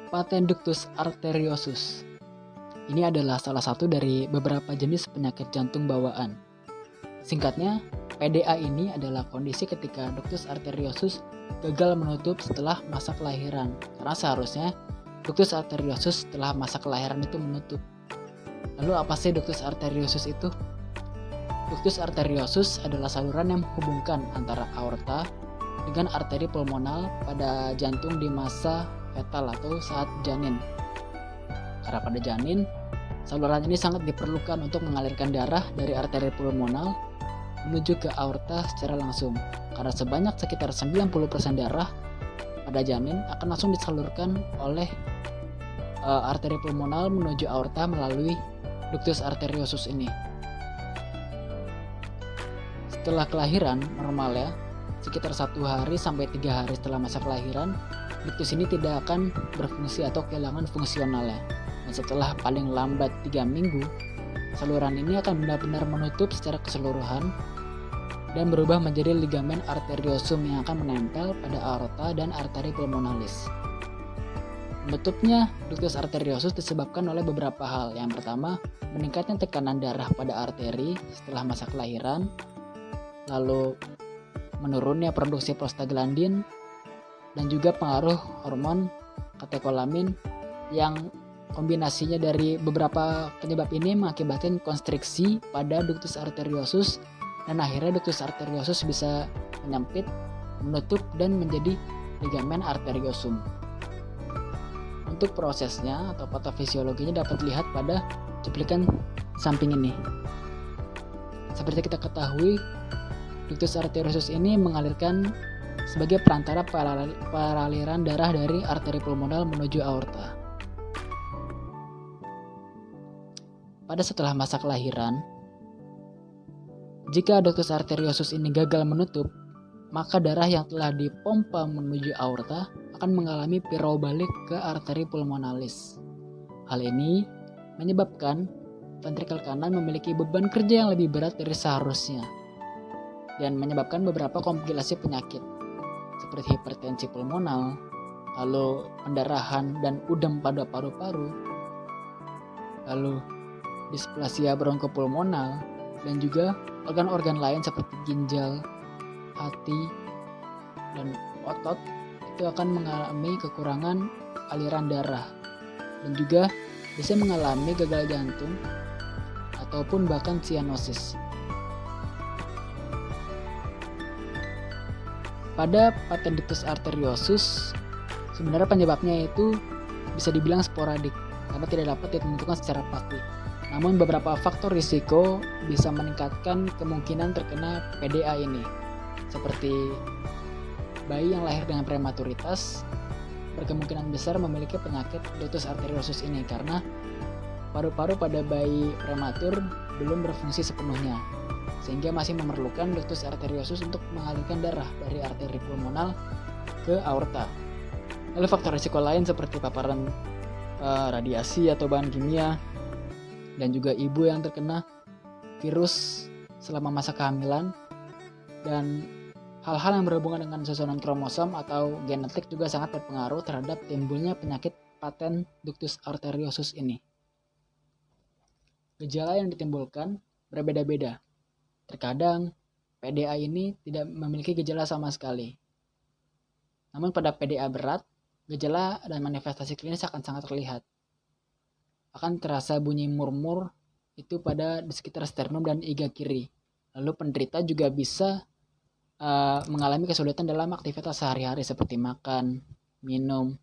Paten ductus arteriosus. Ini adalah salah satu dari beberapa jenis penyakit jantung bawaan. Singkatnya, PDA ini adalah kondisi ketika ductus arteriosus gagal menutup setelah masa kelahiran. Karena seharusnya ductus arteriosus setelah masa kelahiran itu menutup. Lalu apa sih ductus arteriosus itu? Ductus arteriosus adalah saluran yang menghubungkan antara aorta dengan arteri pulmonal pada jantung di masa fetal atau saat janin. Karena pada janin, saluran ini sangat diperlukan untuk mengalirkan darah dari arteri pulmonal menuju ke aorta secara langsung. Karena sekitar 90% darah pada janin akan langsung disalurkan oleh arteri pulmonal menuju aorta melalui ductus arteriosus ini. Setelah kelahiran normal ya, sekitar 1 hari sampai 3 hari setelah masa kelahiran, ductus ini tidak akan berfungsi atau kehilangan fungsionalnya. Dan setelah paling lambat 3 minggu, saluran ini akan benar-benar menutup secara keseluruhan dan berubah menjadi ligamen arteriosum yang akan menempel pada aorta dan arteri pulmonalis. Menutupnya ductus arteriosus disebabkan oleh beberapa hal. Yang pertama, meningkatnya tekanan darah pada arteri setelah masa kelahiran, lalu menurunnya produksi prostaglandin, dan juga pengaruh hormon katekolamin yang kombinasinya dari beberapa penyebab ini mengakibatkan konstriksi pada ductus arteriosus, dan akhirnya ductus arteriosus bisa menyempit, menutup, dan menjadi ligamen arteriosum. Untuk prosesnya atau patofisiologinya dapat dilihat pada cuplikan samping ini. Seperti kita ketahui, ductus arteriosus ini mengalirkan sebagai perantara peraliran darah dari arteri pulmonal menuju aorta. Pada setelah masa kelahiran, jika ductus arteriosus ini gagal menutup, maka darah yang telah dipompa menuju aorta akan mengalami pirobalik ke arteri pulmonalis. Hal ini menyebabkan ventrikel kanan memiliki beban kerja yang lebih berat dari seharusnya dan menyebabkan beberapa komplikasi penyakit seperti hipertensi pulmonal, lalu pendarahan dan udem pada paru-paru, lalu displasia bronkopulmonal, dan juga organ-organ lain seperti ginjal, hati, dan otot itu akan mengalami kekurangan aliran darah dan juga bisa mengalami gagal jantung ataupun bahkan sianosis. Pada paten ductus arteriosus, sebenarnya penyebabnya itu bisa dibilang sporadik karena tidak dapat ditentukan secara pasti. Namun beberapa faktor risiko bisa meningkatkan kemungkinan terkena PDA ini, seperti bayi yang lahir dengan prematuritas berkemungkinan besar memiliki penyakit ductus arteriosus ini karena paru-paru pada bayi prematur belum berfungsi sepenuhnya, sehingga masih memerlukan ductus arteriosus untuk mengalirkan darah dari arteri pulmonal ke aorta. Lalu faktor risiko lain seperti paparan radiasi atau bahan kimia, dan juga ibu yang terkena virus selama masa kehamilan, dan hal-hal yang berhubungan dengan susunan kromosom atau genetik juga sangat berpengaruh terhadap timbulnya penyakit paten ductus arteriosus ini. Gejala yang ditimbulkan berbeda-beda. Terkadang PDA ini tidak memiliki gejala sama sekali. Namun pada PDA berat, gejala dan manifestasi klinis akan sangat terlihat. Akan terasa bunyi murmur itu di sekitar sternum dan iga kiri. Lalu penderita juga bisa mengalami kesulitan dalam aktivitas sehari-hari seperti makan, minum,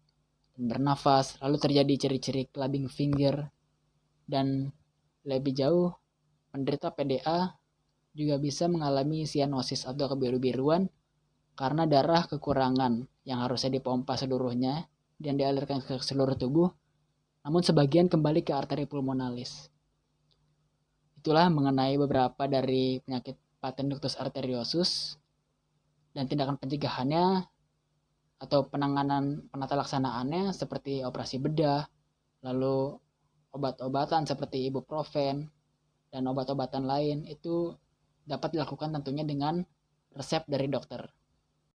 dan bernafas. Lalu terjadi ciri-ciri clubbing finger, dan lebih jauh penderita PDA juga bisa mengalami sianosis atau kebiru-biruan karena darah kekurangan yang harusnya dipompa seluruhnya dan dialirkan ke seluruh tubuh, namun sebagian kembali ke arteri pulmonalis. Itulah mengenai beberapa dari penyakit paten ductus arteriosus dan tindakan pencegahannya atau penanganan penata laksanaannya seperti operasi bedah, lalu obat-obatan seperti ibuprofen dan obat-obatan lain itu dapat dilakukan tentunya dengan resep dari dokter.